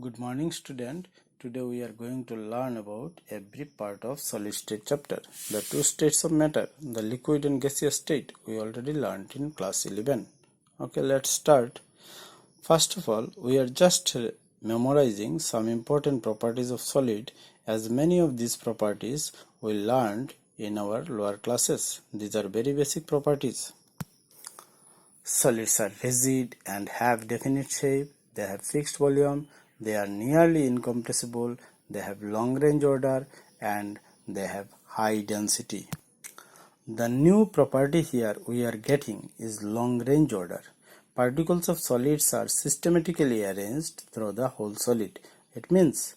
Good morning, student. Today we are going to learn about a brief part of solid state chapter. The two states of matter, the liquid and gaseous state, we already learned in class 11. Okay, let's start. First of all, we are just memorizing some important properties of solid, as many of these properties we learned in our lower classes. These are very basic properties. Solids are rigid and have definite shape. They have fixed volume. They are nearly incompressible. They have long range order and they have high density. The new property here we are getting is long range order. Particles of solids are systematically arranged through the whole solid. It means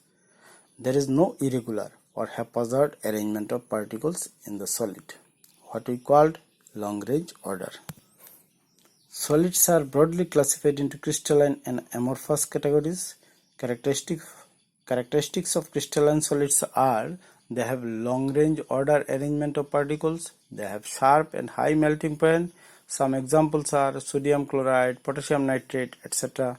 there is no irregular or haphazard arrangement of particles in the solid, what we called long range order. Solids are broadly classified into crystalline and amorphous categories. Characteristics of crystalline solids are they have long range order arrangement of particles, they have sharp and high melting point. Some examples are sodium chloride, potassium nitrate, etc.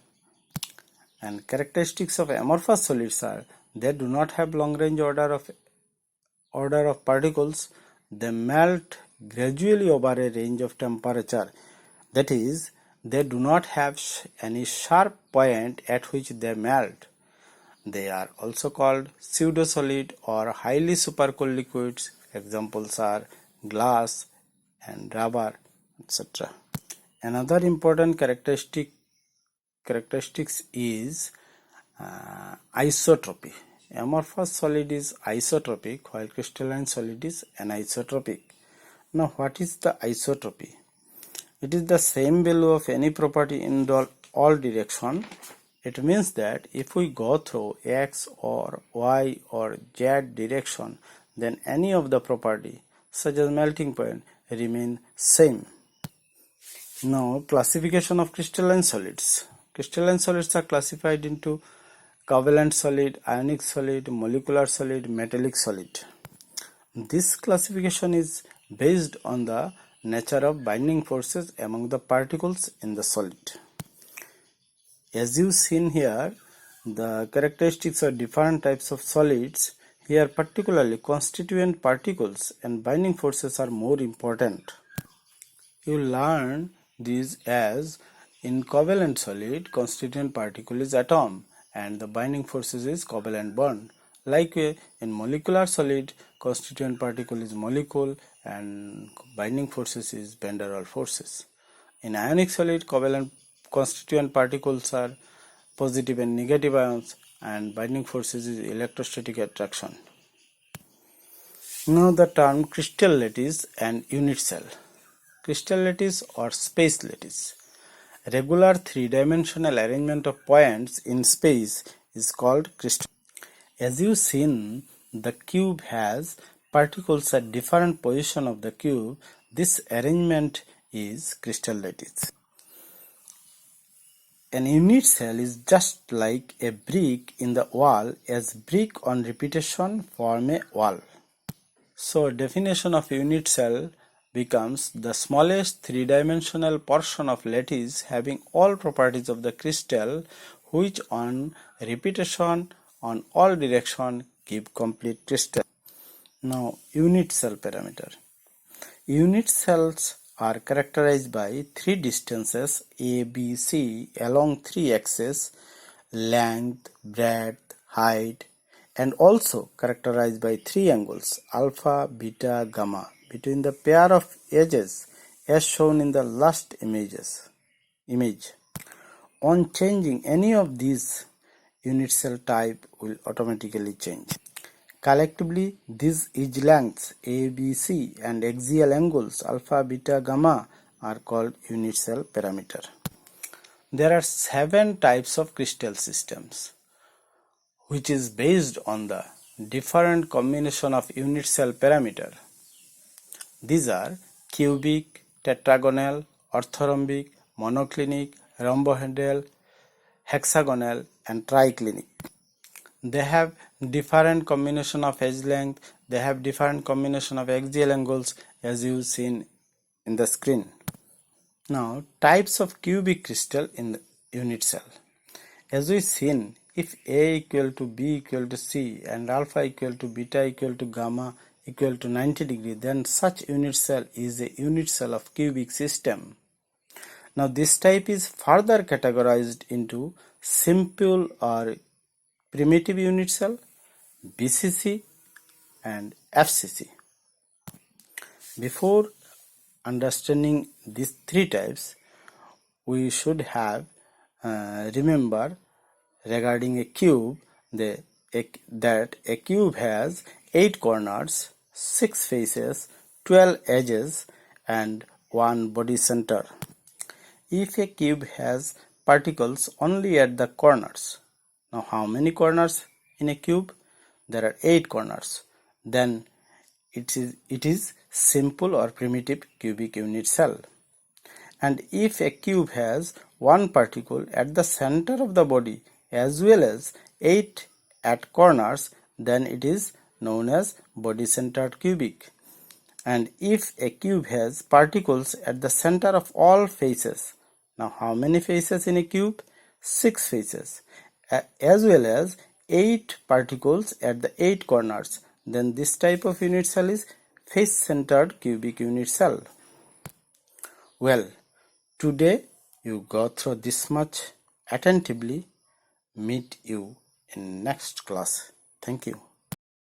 And characteristics of amorphous solids are they do not have long range order of particles. They melt gradually over a range of temperature. That is, they do not have any sharp point at which they melt. They are also called pseudo-solid or highly supercooled liquids. Examples are glass and rubber, etc. Another important characteristics is isotropy. Amorphous solid is isotropic while crystalline solid is anisotropic. Now, what is the isotropy? It is the same value of any property in all direction. It means that if we go through x or y or z direction, then any of the property such as melting point remain same. Now, classification of crystalline solids. Crystalline solids are classified into covalent solid, ionic solid, molecular solid, metallic solid. This classification is based on the nature of binding forces among the particles in the solid. As you seen here, the characteristics of different types of solids, here particularly constituent particles and binding forces are more important. You learn these as in covalent solid, constituent particle is atom and the binding forces is covalent bond. Like in molecular solid, constituent particle is molecule and binding forces is van der Waals forces. In ionic solid, covalent constituent particles are positive and negative ions and binding forces is electrostatic attraction. Now the term crystal lattice and unit cell. Crystal lattice or space lattice. Regular three-dimensional arrangement of points in space is called crystal. As you seen, the cube has particles at different position of the cube. This arrangement is crystal lattice. An unit cell is just like a brick in the wall, as brick on repetition form a wall. So definition of unit cell becomes the smallest three-dimensional portion of lattice having all properties of the crystal, which on repetition on all direction give complete crystal. Now unit cell parameter. Unit cells are characterized by three distances A, B, C along three axes: length, breadth, height, and also characterized by three angles alpha, beta, gamma between the pair of edges as shown in the last image. On changing any of these, unit cell type will automatically change. Collectively, these edge lengths A, B, C and axial angles alpha, beta, gamma are called unit cell parameter. There are 7 types of crystal systems, which is based on the different combination of unit cell parameter. These are cubic, tetragonal, orthorhombic, monoclinic, rhombohedral, hexagonal and triclinic. They have different combination of edge length, they have different combination of axial angles as you seen in the screen. Now types of cubic crystal in the unit cell. As we seen if A equal to B equal to C and alpha equal to beta equal to gamma equal to 90 degree, then such unit cell is a unit cell of cubic system. Now this type is further categorized into simple or primitive unit cell, BCC and FCC. Before understanding these three types, we should have remember regarding a cube that a cube has 8 corners, 6 faces, 12 edges and 1 body center. If a cube has particles only at the corners, now how many corners in a cube? There are 8 corners. Then it is simple or primitive cubic unit cell. And if a cube has one particle at the center of the body as well as 8 at corners, then it is known as body centered cubic. And if a cube has particles at the center of all faces, now how many faces in a cube? 6 faces, as well as 8 particles at the 8 corners, then this type of unit cell is face centered cubic unit cell. Well, today you go through this much attentively. Meet you in next class. Thank you.